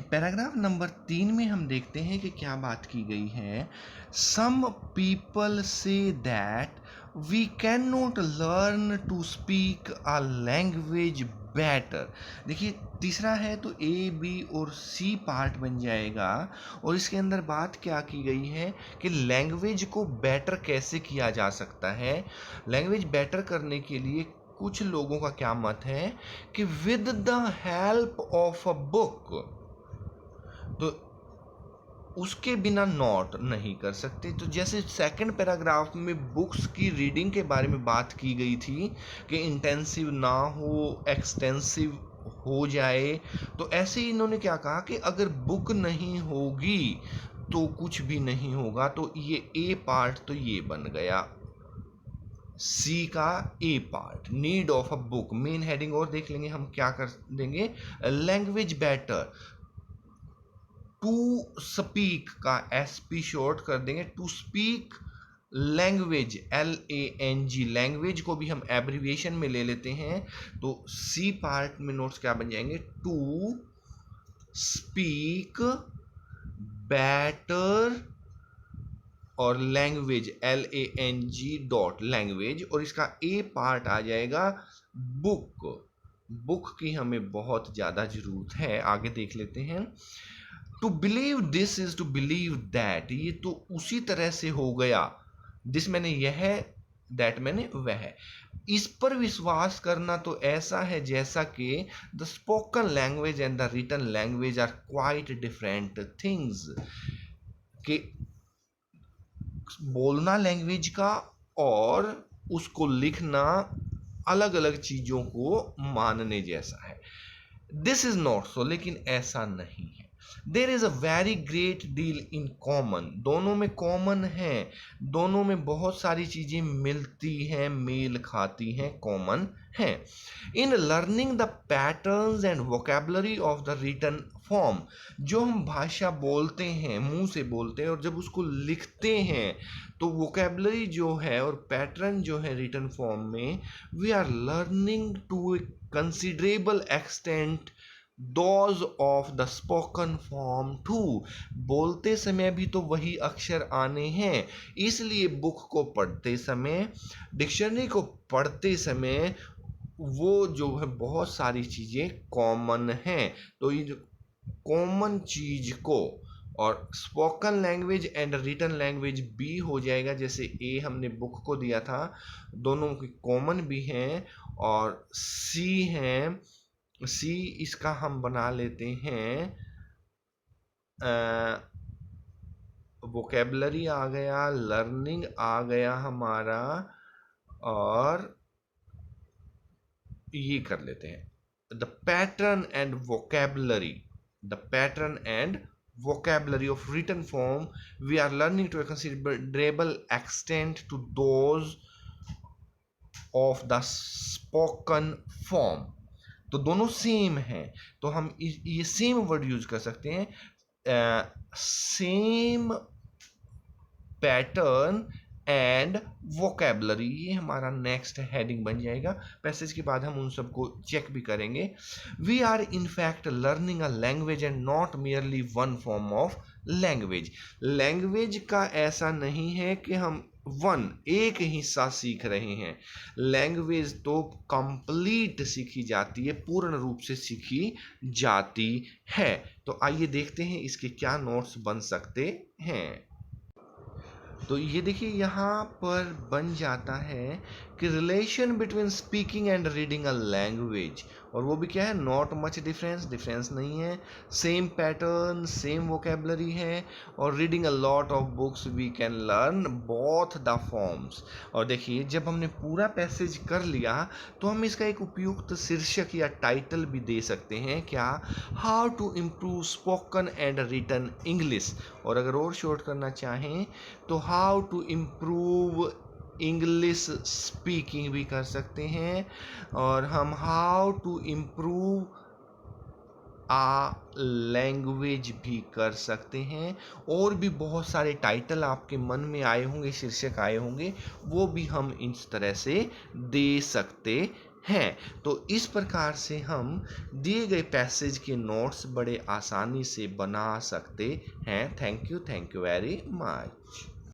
Paragraph number 3 में हम देखते हैं कि क्या बात की गई है। Some people say that we can not learn to speak a language better. देखिए तीसरा है तो ए बी और सी पार्ट बन जाएगा और इसके अंदर बात क्या की गई है कि लैंग्वेज को बेटर कैसे किया जा सकता है। लैंग्वेज बेटर करने के लिए कुछ लोगों का क्या मत है कि with the help of a book, तो उसके बिना नॉट नहीं कर सकते। तो जैसे सेकंड पैराग्राफ में बुक्स की रीडिंग के बारे में बात की गई थी कि इंटेंसिव ना हो, एक्सटेंसिव हो जाए, तो ऐसे ही इन्होंने क्या कहा कि अगर बुक नहीं होगी तो कुछ भी नहीं होगा। तो ये ए पार्ट तो ये बन गया सी का A part, need of a book. Main heading और देख लेंगे हम क्या कर देंगे, लैंग्वेज बेटर। टू स्पीक का एस पी शॉर्ट कर देंगे, to speak language LANG, language को भी हम एब्रीविएशन में ले लेते हैं। तो सी पार्ट में नोट्स क्या बन जाएंगे, टू स्पीक बेटर और लैंग्वेज LANG डॉट लैंग्वेज, और इसका ए पार्ट आ जाएगा बुक। बुक की हमें बहुत ज़्यादा ज़रूरत है, आगे देख लेते हैं। To believe this is to believe that, ये तो उसी तरह से हो गया, दिस मैंने यह, दैट मैंने वह। इस पर विश्वास करना तो ऐसा है जैसा कि the spoken language and the written language are quite different things, कि बोलना लैंग्वेज का और उसको लिखना अलग अलग चीज़ों को मानने जैसा है। दिस इज नॉट सो, लेकिन ऐसा नहीं है। There is a very great deal in common, दोनों में कॉमन है, दोनों में बहुत सारी चीजें मिलती हैं, मेल खाती हैं, कॉमन है। In learning the patterns and vocabulary of the written form, जो हम भाषा बोलते हैं, मुंह से बोलते हैं, और जब उसको लिखते हैं तो वोकेबलरी जो है और पैटर्न जो है रिटन फॉर्म में, we are learning to a considerable extent those of the spoken form too, बोलते समय भी तो वही अक्षर आने हैं, इसलिए बुक को पढ़ते समय, डिक्शनरी को पढ़ते समय वो जो है बहुत सारी चीज़ें कॉमन हैं। तो ये कॉमन चीज को, और spoken language and written language बी हो जाएगा, जैसे ए हमने बुक को दिया था, दोनों की कॉमन भी हैं। और सी है, सी इसका हम बना लेते हैं वोकेबलरी आ गया, लर्निंग आ गया हमारा, और ये कर लेते हैं the pattern and vocabulary, the pattern and vocabulary of written form we are learning to a considerable extent to those of the spoken form। तो दोनों सेम हैं, तो हम ये सेम वर्ड यूज कर सकते हैं, सेम पैटर्न एंड वोकेबलरी, ये हमारा नेक्स्ट हेडिंग बन जाएगा। पैसेज के बाद हम उन सबको चेक भी करेंगे। We are in fact learning a language and not merely one form of language. Language का ऐसा नहीं है कि हम एक हिस्सा सीख रहे हैं, लैंग्वेज तो कंप्लीट सीखी जाती है, पूर्ण रूप से सीखी जाती है। तो आइए देखते हैं इसके क्या नोट्स बन सकते हैं। तो ये देखिए यहाँ पर बन जाता है कि relation between speaking and reading a language, और वो भी क्या है, नॉट मच डिफरेंस नहीं है, सेम पैटर्न, सेम वोकेबलरी है, और reading a lot of books we can learn both the forms. और देखिए जब हमने पूरा पैसेज कर लिया तो हम इसका एक उपयुक्त शीर्षक या टाइटल भी दे सकते हैं, क्या, how to improve spoken and written English, और अगर और शॉर्ट करना चाहें तो how to improve English speaking भी कर सकते हैं, और हम how to improve a language भी कर सकते हैं। और भी बहुत सारे टाइटल आपके मन में आए होंगे, शीर्षक आए होंगे, वो भी हम इस तरह से दे सकते हैं। तो इस प्रकार से हम दिए गए पैसेज के नोट्स बड़े आसानी से बना सकते हैं। Thank you very much.